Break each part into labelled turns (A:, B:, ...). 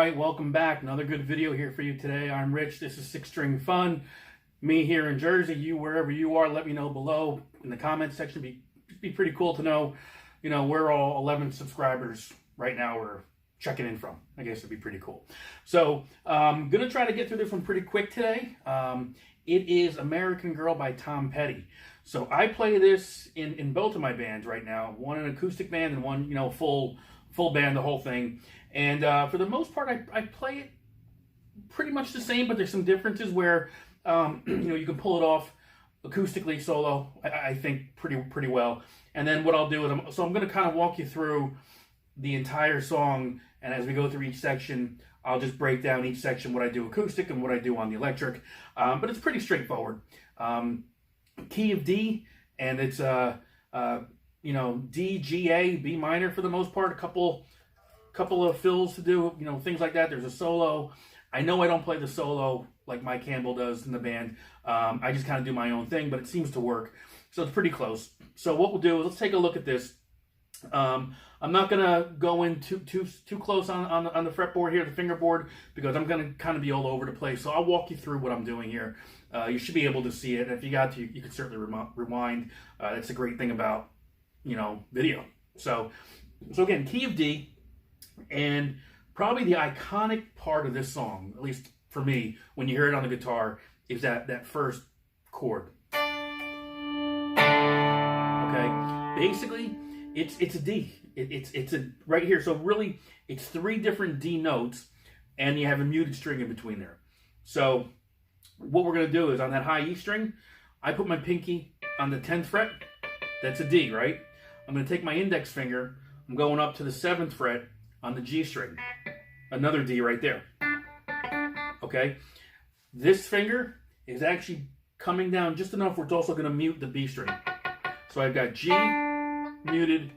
A: right, welcome back. Another good video here for you today. I'm Rich. This is Six String Fun. Me here in Jersey, you wherever you are, let me know below in the comments section. Be pretty cool to know, we're all 11 subscribers right now we're checking in from. I guess it'd be pretty cool. So I'm going to try to get through this one pretty quick today. It is American Girl by Tom Petty. So I play this in both of my bands right now. One an acoustic band and one, full band, the whole thing. And for the most part, I play it pretty much the same, but there's some differences where, you can pull it off acoustically solo, I think pretty well. And then what I'll do is, I'm going to kind of walk you through the entire song, and as we go through each section, I'll just break down each section, what I do acoustic and what I do on the electric. But it's pretty straightforward. Key of D, and it's D, G, A, B minor for the most part. A couple of fills to do, things like that. There's a solo. I know I don't play the solo like Mike Campbell does in the band. I just kind of do my own thing, but it seems to work. So it's pretty close. So what we'll do is let's take a look at this. I'm not gonna go in too close on the fretboard here, the fingerboard, because I'm gonna kind of be all over the place. So I'll walk you through what I'm doing here. You should be able to see it. If you got to, you can certainly rewind. That's a great thing about video. So again, key of D, and probably the iconic part of this song, at least for me, when you hear it on the guitar, is that first chord. Okay, basically, it's a D. It's a right here. So really, it's 3 different D notes, and you have a muted string in between there. So what we're gonna do is on that high E string, I put my pinky on the 10th fret. That's a D, right? I'm gonna take my index finger. I'm going up to the 7th fret on the G string. Another D right there. Okay? This finger is actually coming down just enough where it's also going to mute the B string. So I've got G, muted,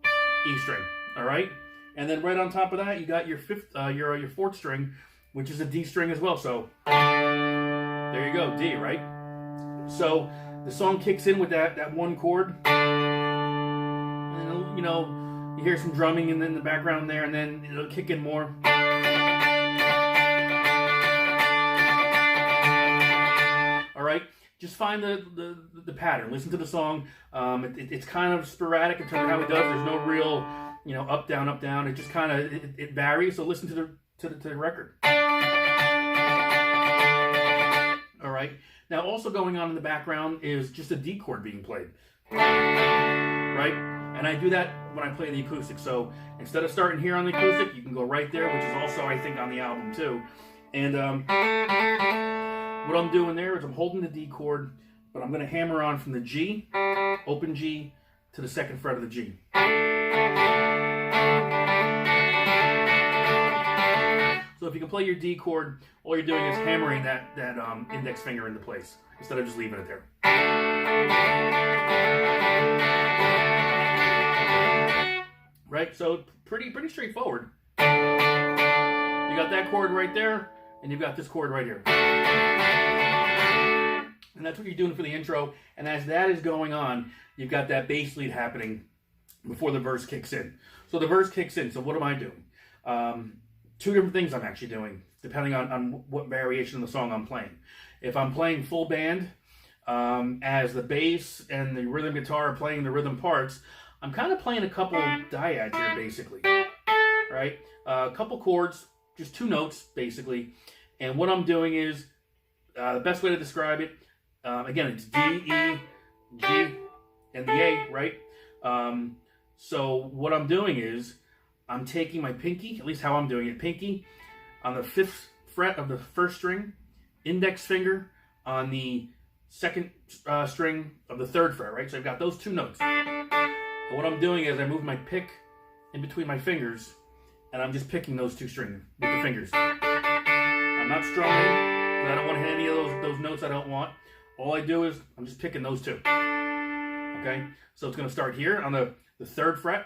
A: E string. All right? And then right on top of that, you got your 4th string, which is a D string as well. So there you go, D, right? So the song kicks in with that one chord. And, you hear some drumming in the background there, and then it'll kick in more. All right, just find the pattern. Listen to the song. It's kind of sporadic in terms of how it does. There's no real, up down up down. It just kind of it varies. So listen to the record. All right. Now also going on in the background is just a D chord being played. Right. And I do that when I play the acoustic. So instead of starting here on the acoustic, you can go right there, which is also, I think, on the album too. And what I'm doing there is I'm holding the D chord, but I'm going to hammer on from the G, open G, to the 2nd fret of the G. So if you can play your D chord, all you're doing is hammering that index finger into place instead of just leaving it there. Right, so pretty straightforward. You got that chord right there, and you've got this chord right here. And that's what you're doing for the intro. And as that is going on, you've got that bass lead happening before the verse kicks in. So the verse kicks in. So what am I doing? 2 different things I'm actually doing, depending on what variation of the song I'm playing. If I'm playing full band, as the bass and the rhythm guitar are playing the rhythm parts, I'm kind of playing a couple dyads here, basically, right? A couple chords, just 2 notes, basically. And what I'm doing is, the best way to describe it, again, it's D, E, G, and the A, right? So what I'm doing is, I'm taking my pinky, at least how I'm doing it, pinky on the 5th fret of the 1st string, index finger on the 2nd string of the 3rd fret, right? So I've got those 2 notes. And what I'm doing is I move my pick in between my fingers, and I'm just picking those 2 strings with the fingers. I'm not strumming, because I don't want to hit any of those notes I don't want. All I do is I'm just picking those 2. Okay? So it's going to start here on the 3rd fret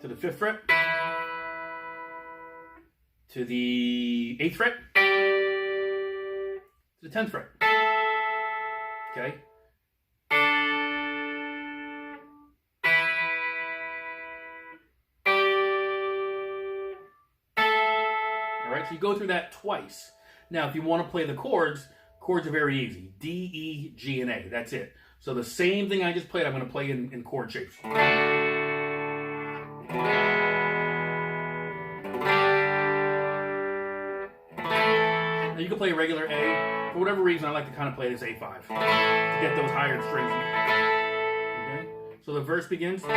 A: to the 5th fret to the 8th fret to the 10th fret. Okay? right, so you go through that twice. Now, if you want to play the chords are very easy. D, E, G, and A. That's it. So the same thing I just played, I'm going to play in chord shapes. Now you can play a regular A. For whatever reason, I like to kind of play this A5 to get those higher strings. Okay? So the verse begins. And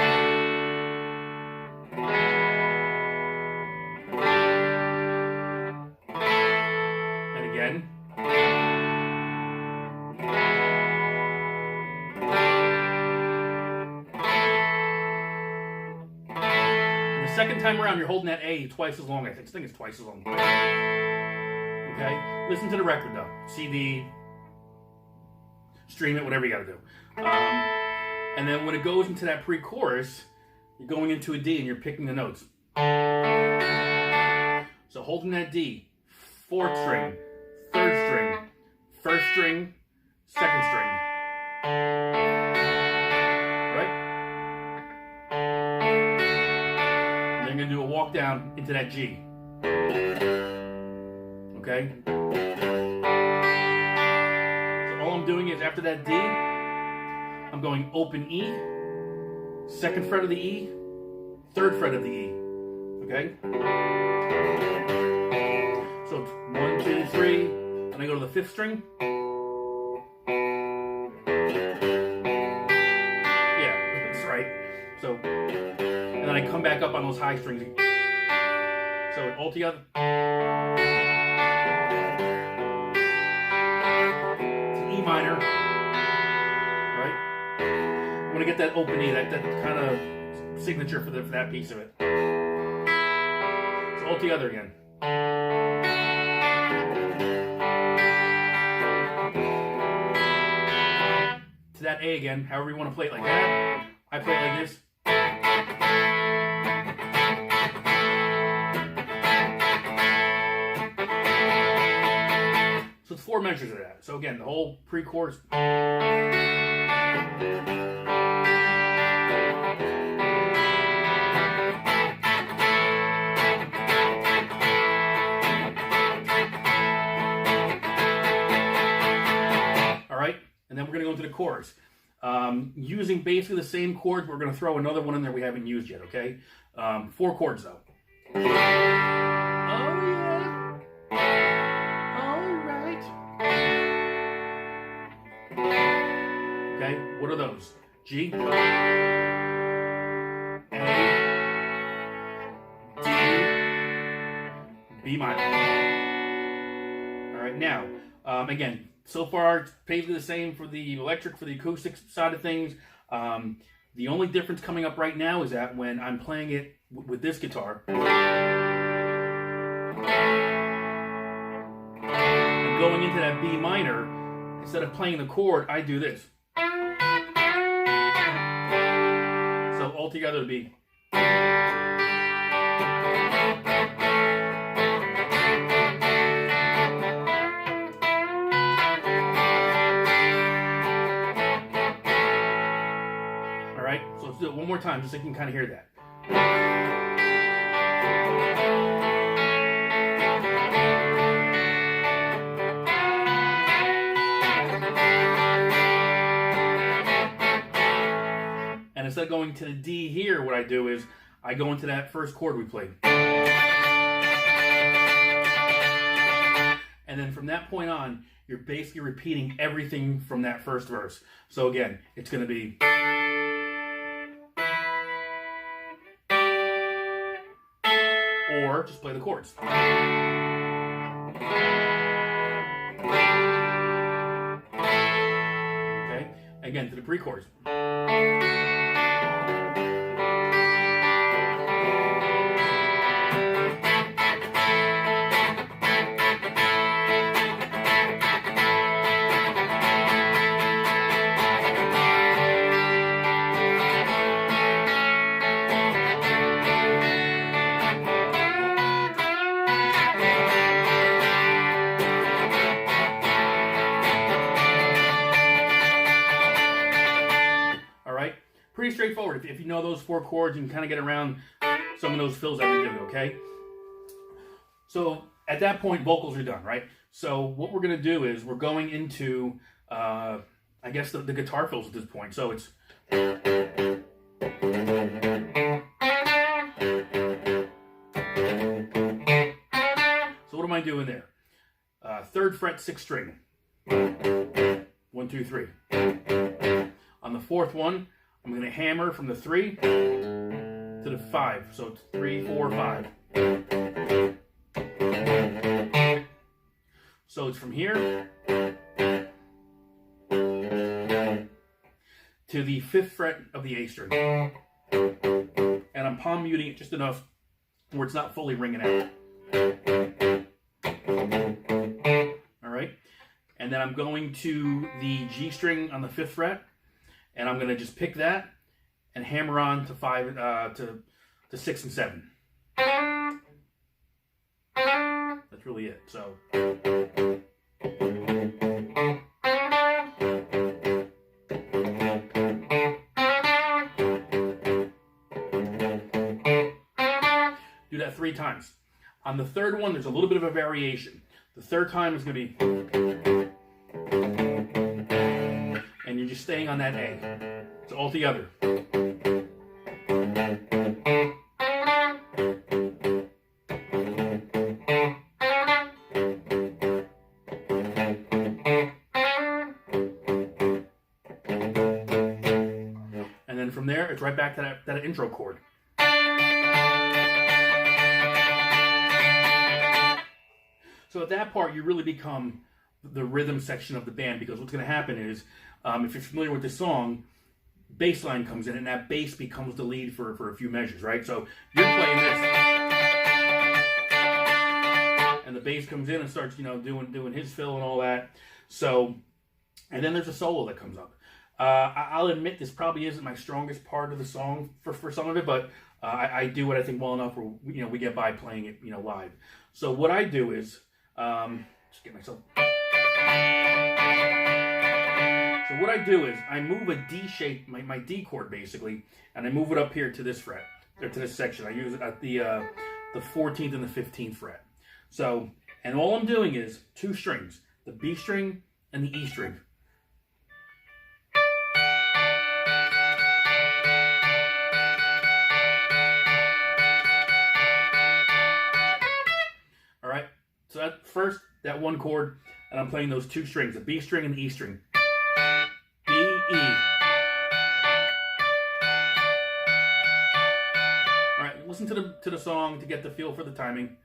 A: again. And the second time around, you're holding that A twice as long, I think. I think it's twice as long. Okay? Listen to the record, though. CD, stream it, whatever you got to do. And then when it goes into that pre-chorus, you're going into a D and you're picking the notes. So holding that D, 4th string, 3rd string, 1st string, 2nd string. Right? And then you're going to do a walk down into that G. Okay? So all I'm doing is after that D, I'm going open E, 2nd fret of the E, 3rd fret of the E. Okay? So it's 1, 2, 3, and I go to the 5th string. Yeah, that's right. So, and then I come back up on those high strings. So all together. E minor, right? I'm gonna get that open E, that kind of signature for that piece of it. So all together again. To that A again, however you want to play it, like that. I play it like this. So it's 4 measures of that. So again, the whole pre-chorus. And then we're going to go into the chorus. Using basically the same chords, we're going to throw another one in there we haven't used yet, okay? 4 chords, though. Oh, yeah. All right. Okay, what are those? G, A, D, B minor. All right, now, again, so far, it's basically the same for the electric, for the acoustic side of things. The only difference coming up right now is that when I'm playing it with this guitar, and going into that B minor, instead of playing the chord, I do this. So altogether it'd be. So let's do it one more time just so you can kind of hear that. And instead of going to the D here, what I do is I go into that first chord we played. And then from that point on, you're basically repeating everything from that first verse. So again, it's going to be. Or just play the chords. Okay, again to the pre-chorus. Pretty straightforward. If you know those 4 chords, you can kind of get around some of those fills I've been doing, okay? So at that point, vocals are done, right? So what we're going to do is we're going into, I guess, the guitar fills at this point. So it's... So what am I doing there? 3rd fret, 6th string. 1, 2, 3. On the 4th one, I'm going to hammer from the 3 to the 5. So it's 3, 4, 5. So it's from here to the 5th fret of the A string. And I'm palm muting it just enough where it's not fully ringing out. All right. And then I'm going to the G string on the 5th fret, and I'm going to just pick that and hammer on to 5 to 6 and 7. That's really it. So. Do that 3 times. On the 3rd one, there's a little bit of a variation. The 3rd time is going to be, and you're just staying on that A. It's all together. And then from there, it's right back to that intro chord. So at that part, you really become the rhythm section of the band, because what's going to happen is, if you're familiar with the song, bass line comes in, and that bass becomes the lead for a few measures, right? So you're playing this, and the bass comes in and starts, doing his fill and all that. So, and then there's a solo that comes up. I'll admit this probably isn't my strongest part of the song for some of it, but I do what I think well enough where we get by playing it live. So what I do is just get myself. So what I do is I move a D shape, my D chord basically, and I move it up here to this fret or to this section. I use it at the 14th and the 15th fret. So, and all I'm doing is 2 strings, the B string and the E string. So that first, that 1 chord, and I'm playing those 2 strings, the B string and the E string. B, E. All right, listen to the song to get the feel for the timing.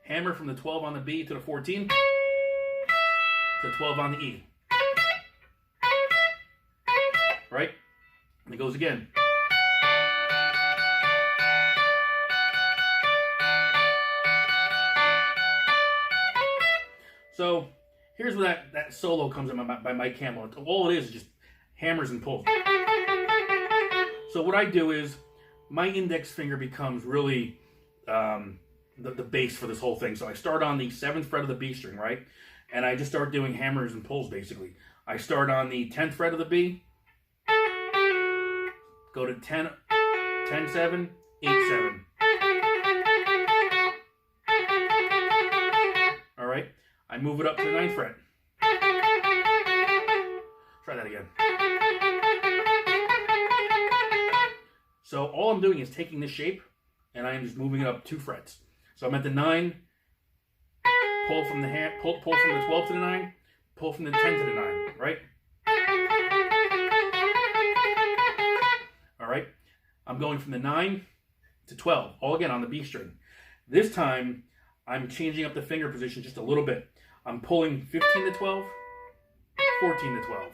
A: Hammer from the 12 on the B to the 14 to 12 on the E. Right? And it goes again. So here's where that solo comes in by Mike Campbell. All it is just hammers and pulls. So what I do is my index finger becomes really the bass for this whole thing. So I start on the 7th fret of the B string, right? And I just start doing hammers and pulls basically. I start on the 10th fret of the B. Go to 10, 10, 7, 8, 7. All right. I move it up to the 9th fret. Try that again. So all I'm doing is taking this shape, and I am just moving it up 2 frets. So I'm at the 9, pull from the pull from the 12 to the 9, pull from the 10 to the 9, right? All right, I'm going from the 9 to 12, all again on the B string. This time, I'm changing up the finger position just a little bit. I'm pulling 15 to 12, 14 to 12.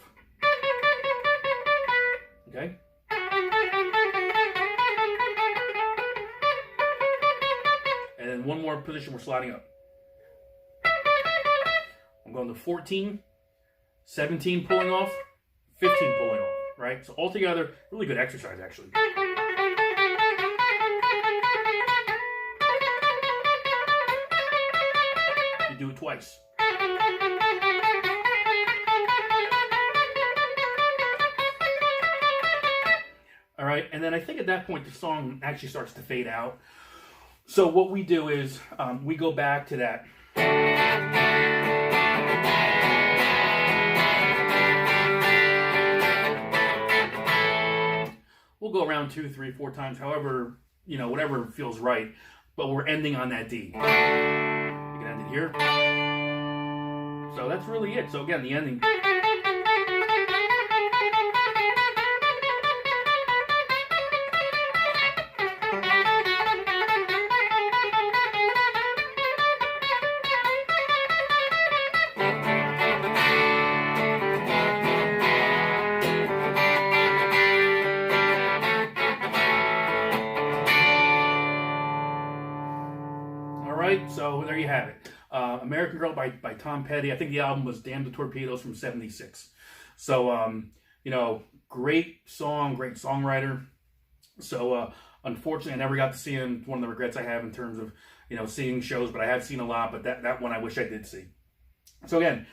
A: Okay? And then one more position, we're sliding up. I'm going to 14, 17 pulling off, 15 pulling off. Right? So altogether, really good exercise, actually. You do it twice. All right, and then I think at that point the song actually starts to fade out. So what we do is we go back to that. We'll go around 2, 3, 4 times, however, whatever feels right. But we're ending on that D. You can end it here. So that's really it. So again, the ending. So there you have it. American Girl by Tom Petty. I think the album was Damn the Torpedoes from '76. So, great song, great songwriter. So, unfortunately, I never got to see him. One of the regrets I have in terms of, seeing shows, but I have seen a lot, but that one I wish I did see. So again,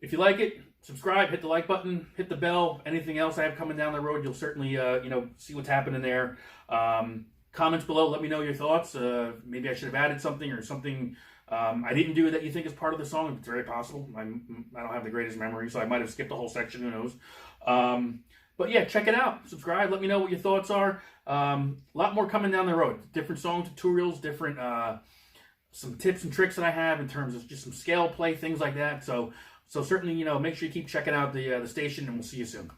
A: if you like it, subscribe, hit the like button, hit the bell. Anything else I have coming down the road, you'll certainly, see what's happening there. Comments below, let me know your thoughts. Maybe I should have added something or something I didn't do that you think is part of the song. It's very possible. I don't have the greatest memory, so I might have skipped a whole section. Who knows? But yeah, check it out. Subscribe. Let me know what your thoughts are. A lot more coming down the road. Different song tutorials, different some tips and tricks that I have in terms of just some scale play, things like that. So certainly, make sure you keep checking out the station, and we'll see you soon.